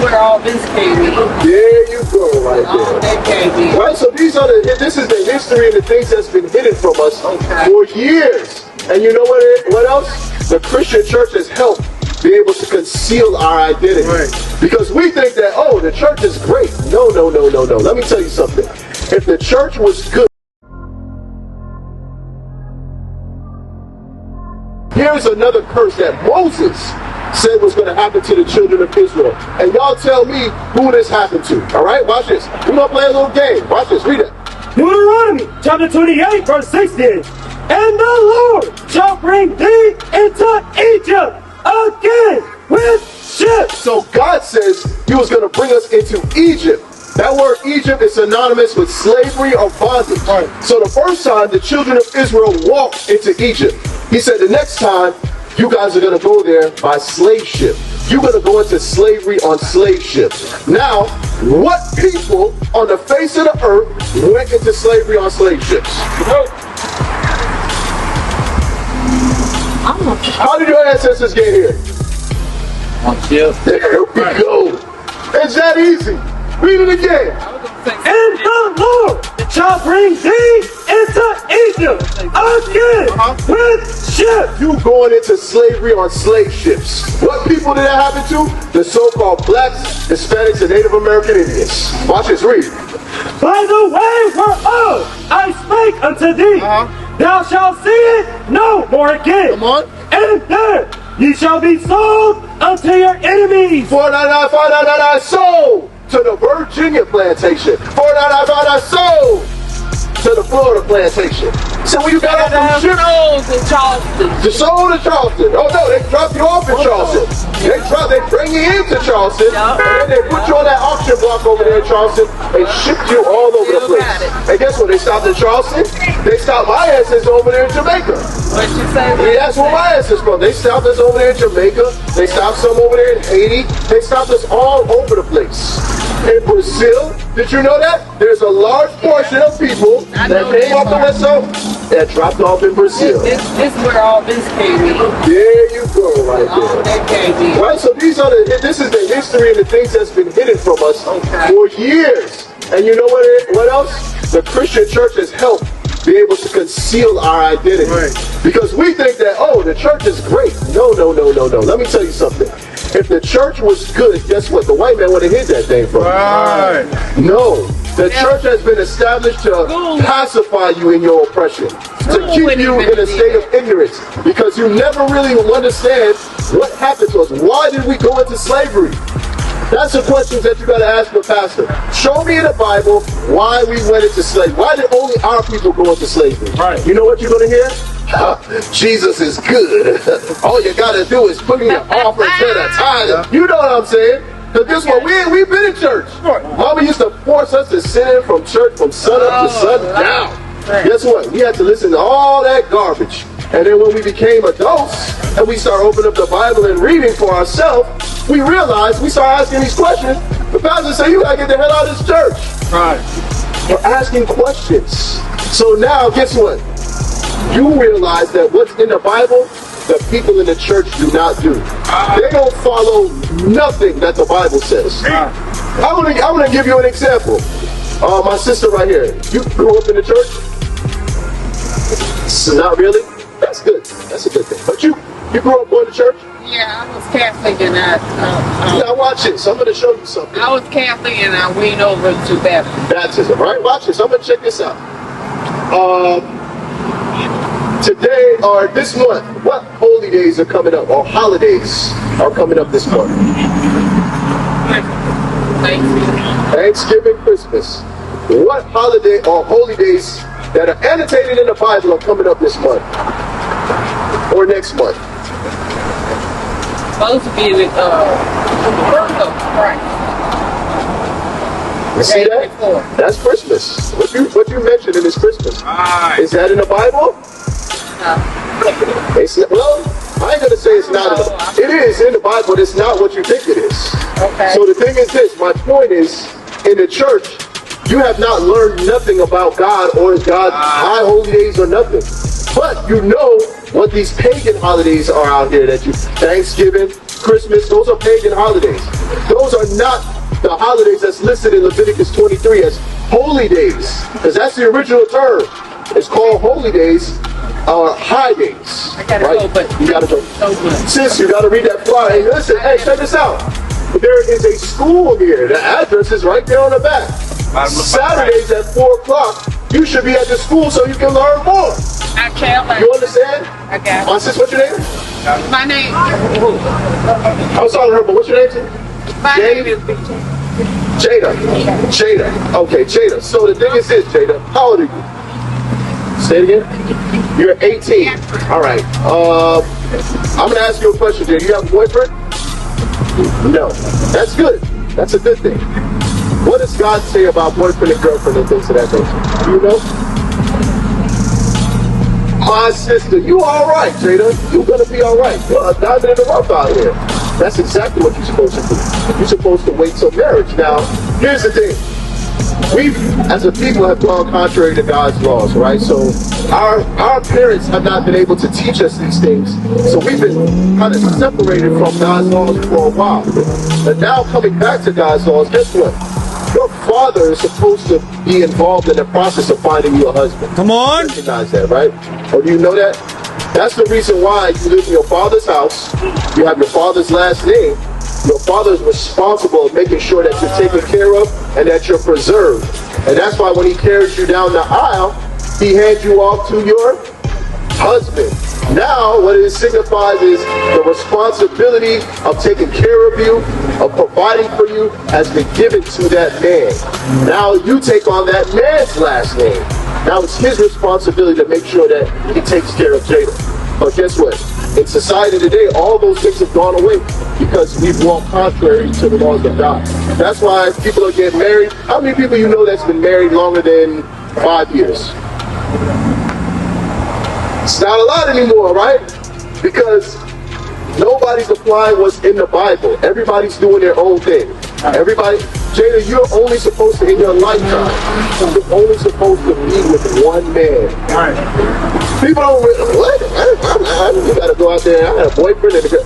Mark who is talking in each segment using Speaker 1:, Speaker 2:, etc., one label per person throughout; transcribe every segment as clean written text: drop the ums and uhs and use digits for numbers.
Speaker 1: where all this came in.
Speaker 2: There you go, right
Speaker 1: All
Speaker 2: there.
Speaker 1: that came in.
Speaker 2: Right, so this is the history and the things that's been hidden from us for years. And you know what else? The Christian church has helped be able to conceal our identity. Right. Because we think that, oh, the church is great. No. Let me tell you something. If the church was good, here's another curse that Moses said was going to happen to the children of Israel. And y'all tell me who this happened to. All right, watch this. We're going to play a little game. Watch this. Read it.
Speaker 3: Deuteronomy chapter 28 verse 16. And the Lord shall bring thee into Egypt again with ships.
Speaker 2: So God says he was going to bring us into Egypt. That word Egypt is synonymous with slavery or bondage. Right. So the first time the children of Israel walked into Egypt, he said the next time you guys are going to go there by slave ship. You're going to go into slavery on slave ships. Now, what people on the face of the earth went into slavery on slave ships? How did your ancestors get here?
Speaker 1: On ship.
Speaker 2: There we go. It's that easy. Read it again.
Speaker 3: And the Lord shall bring thee into Egypt again with ships.
Speaker 2: You going into slavery on slave ships. What people did that happen to? The so-called blacks, Hispanics, and Native American Indians. Watch this, read.
Speaker 3: By the way whereof I spake unto thee, thou shalt see it no more again.
Speaker 2: Come on.
Speaker 3: And there ye shall be sold unto your enemies.
Speaker 2: 499, 599, sold to the Virginia plantation. 499, sold to the Florida plantation. So when you got off them ships,
Speaker 1: in Charleston.
Speaker 2: you sold to Charleston. Oh no, they dropped you off in Charleston. They bring you into Charleston, and then they put you on that auction block over there in Charleston and shipped you all over the place. And guess what? They stopped in Charleston. They stopped my ancestors over there in Jamaica.
Speaker 1: What you say?
Speaker 2: Yeah, that's where my ancestors from. They stopped us over there in Jamaica. They stopped some over there in Haiti. They stopped us all over the place. In Brazil, did you know that? There's a large portion of people that came off the West Coast that dropped off in Brazil.
Speaker 1: This is where all this came in.
Speaker 2: There you go, right
Speaker 1: All
Speaker 2: there.
Speaker 1: that came in.
Speaker 2: Right, so this is the history and the things that's been hidden from us for years. And you know what else? The Christian church has helped be able to conceal our identity. Right. Because we think that, oh, the church is great. No. Let me tell you something. If the church was good, guess what? The white man would have hid that thing from
Speaker 4: Right.
Speaker 2: No. The church has been established to pacify you in your oppression, to keep you in a state of ignorance, because you never really understand what happened to us. Why did we go into slavery? That's the questions that you got to ask the pastor. Show me in the Bible why we went into slavery. Why did only our people go into slavery? Right. You know what you're going to hear? Jesus is good. All you got to do is put in your offering to the tithe. You know what I'm saying? Because guess what? We've been in church. Mama used to force us to sit in from church from sun up to sundown. Guess what? We had to listen to all that garbage. And then when we became adults and we start opening up the Bible and reading for ourselves, we realized, we start asking these questions. The pastor said, you gotta get the hell out of this church. Right. We're asking questions. So now, guess what? You realize that what's in the Bible, the people in the church do not do. They don't follow nothing that the Bible says. I'm gonna give you an example. My sister right here. You grew up in the church? Not really? That's good. That's a good thing. But you grew up going to church?
Speaker 1: Yeah, I was Catholic and
Speaker 2: Now watch this. I'm gonna show you something.
Speaker 1: I was Catholic and I went over to
Speaker 2: Baptism, right? Watch this. I'm gonna check this out. Today or this month, what holy days are coming up, or holidays are coming up this month? Thanksgiving, Christmas. What holiday or holy days that are annotated in the Bible are coming up this month or next month?
Speaker 1: Supposed to be the birth of Christ.
Speaker 2: You see that? That's Christmas. What you mentioned in this Christmas. Is that in the Bible?
Speaker 1: No.
Speaker 2: It's not, well, I ain't gonna say it's not. It is in the Bible, but it's not what you think it is.
Speaker 1: Okay.
Speaker 2: So the thing is this, my point is, in the church, you have not learned nothing about God or God's high holy days or nothing. But you know what these pagan holidays are out here that you, Thanksgiving, Christmas, those are pagan holidays. Those are not the holidays that's listed in Leviticus 23 as holy days, because that's the original term. It's called holy days or high days.
Speaker 1: I gotta
Speaker 2: right?
Speaker 1: go, but
Speaker 2: You gotta go.
Speaker 1: so good.
Speaker 2: Sis, you gotta read that flyer. Hey, listen, hey, check this out. There is a school here. The address is right there on the back. Saturdays at 4 o'clock, you should be at the school so you can learn more.
Speaker 1: I can't
Speaker 2: You understand?
Speaker 1: I got
Speaker 2: My sis, what's your name?
Speaker 1: My name.
Speaker 2: I'm sorry to her, but what's your name? Sis?
Speaker 1: My
Speaker 2: Jane?
Speaker 1: name is
Speaker 2: Jada. Jada. Okay, Jada. So the thing is this, Jada. How old are you? Say it again. You're 18. All right. I'm gonna ask you a question, Jada. You have a boyfriend? No. That's good. That's a good thing. What does God say about boyfriend and girlfriend and things of that nature? Do you know? My sister, you all right, Jada. You're gonna be all right. You're a diamond in the rough out here. That's exactly what you're supposed to do. You're supposed to wait till marriage. Now, here's the thing. We, as a people, have gone contrary to God's laws, right? So our parents have not been able to teach us these things. So we've been kind of separated from God's laws for a while. But now coming back to God's laws, guess what? Your father is supposed to be involved in the process of finding you a husband.
Speaker 4: Come on.
Speaker 2: You recognize that, right? Or do you know that? That's the reason why you live in your father's house. You have your father's last name. Your father is responsible of making sure that you're taken care of and that you're preserved. And that's why when he carries you down the aisle, he hands you off to your husband. Now, what it signifies is the responsibility of taking care of you, of providing for you, has been given to that man. Now you take on that man's last name. Now it's his responsibility to make sure that he takes care of Jada. But guess what? In society today, all those things have gone away because we've walked contrary to the laws of God. That's why people are getting married. How many people you know that's been married longer than 5 years? It's not a lot anymore, right? Because nobody's applying what's in the Bible. Everybody's doing their own thing. Everybody, Jada, you're only supposed to, in your lifetime, you're only supposed to be with one man. People don't really, what? You gotta go out there, I had a boyfriend and a girl.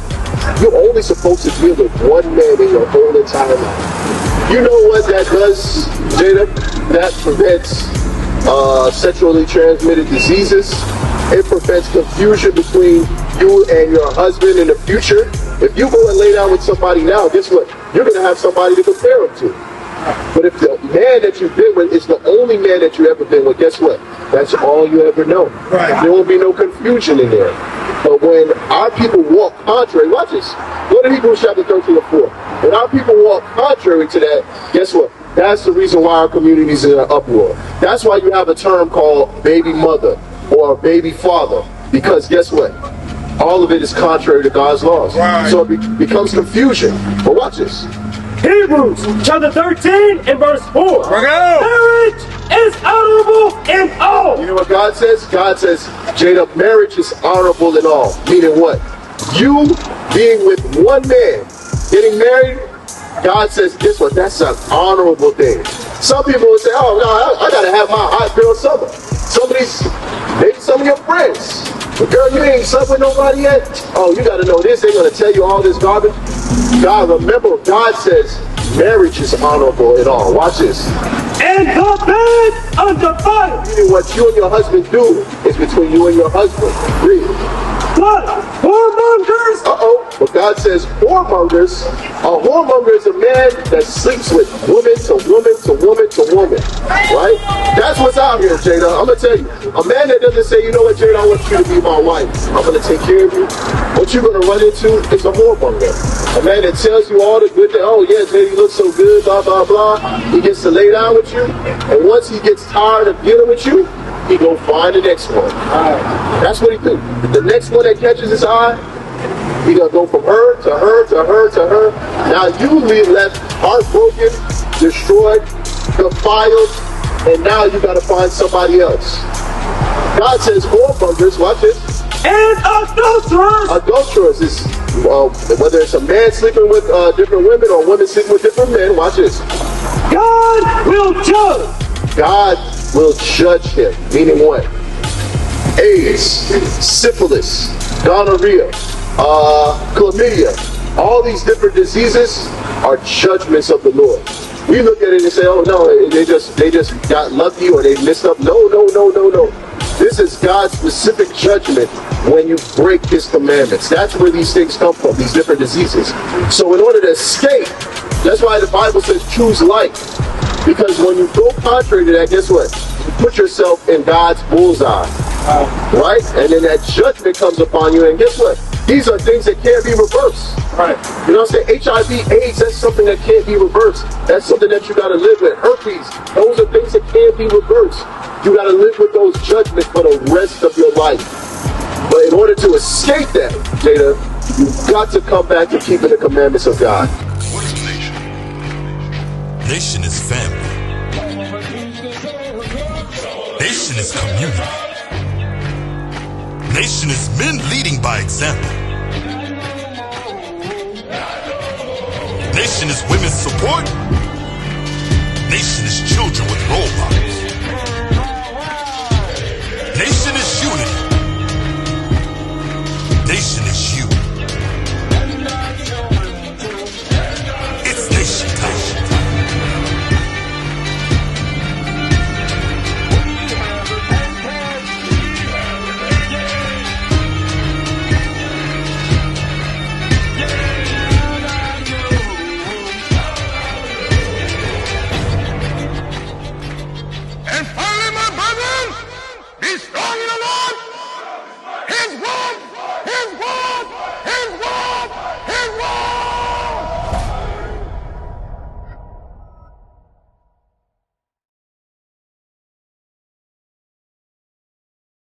Speaker 2: You're only supposed to deal with one man in your whole entire life. You know what that does, Jada? That prevents sexually transmitted diseases. It prevents confusion between you and your husband in the future. If you go and lay down with somebody now, guess what? You're going to have somebody to compare him to. But if the man that you've been with is the only man that you've ever been with, guess what? That's all you ever know. Right. There won't be no confusion in there. But when our people walk contrary, watch this. Go to Hebrews chapter 13 or 4. When our people walk contrary to that, guess what? That's the reason why our communities are in an uproar. That's why you have a term called baby mother or baby father. Because guess what? All of it is contrary to God's laws. Right. So it becomes confusion. But watch this.
Speaker 3: Hebrews chapter 13 and verse 4. Marriage is honorable in all.
Speaker 2: You know what God says? God says, Jada, marriage is honorable in all. Meaning what? You being with one man, getting married, God says, guess what? That's an honorable thing. Some people will say, oh, no, I got to have my hot girl summer. Maybe some of your friends. But girl, you ain't slept with nobody yet? Oh, you got to know this. They're going to tell you all this garbage. God, remember, God says marriage is honorable in all. Watch this.
Speaker 3: And the bed undefiled.
Speaker 2: Meaning what you and your husband do is between you and your husband. Read.
Speaker 3: What? Whoremongers?
Speaker 2: Uh-oh. But God says whoremongers. A whoremonger is a man that sleeps with woman to woman to woman to woman. Right? That's what's out here, Jada. I'm going to tell you. A man that doesn't say, you know what, Jada, I want you to be my wife. I'm going to take care of you. What you're going to run into is a whoremonger. A man that tells you all the good things. Oh, yeah, Jada, you look so good, blah, blah, blah. He gets to lay down with you. And once he gets tired of dealing with you, he go find the next one. That's what he do. The next one that catches his eye, he gonna go from her to her to her to her. Now you leave left heartbroken, destroyed, defiled, and now you gotta find somebody else. God says whoremongers, watch this.
Speaker 3: And adulterers.
Speaker 2: Adulterers is whether it's a man sleeping with different women or women sleeping with different men. Watch this.
Speaker 3: God will judge.
Speaker 2: God will judge him. Meaning what? AIDS, syphilis, gonorrhea, chlamydia, All these different diseases are judgments of the Lord. We look at it and say, oh no, they just got lucky or they messed up. No. This is God's specific judgment when you break his commandments. That's where these things come from, these different diseases. So in order to escape, that's why the Bible says choose life. Because when you go contrary to that, guess what? You put yourself in God's bullseye. Right? And then that judgment comes upon you, and guess what? These are things that can't be reversed. Right. You know what I'm saying? HIV, AIDS, that's something that can't be reversed. That's something that you got to live with. Herpes, those are things that can't be reversed. You got to live with those judgments for the rest of your life. But in order to escape that, Jada, you've got to come back to keeping the commandments of God.
Speaker 4: What is a nation? Nation is family. Nation is community. Nation is men leading by example. Nation is women's support. Nation is children with role models. Nation is unity. Nation is you. It's nation time.
Speaker 5: And finally, my brethren, be strong in the Lord, His word,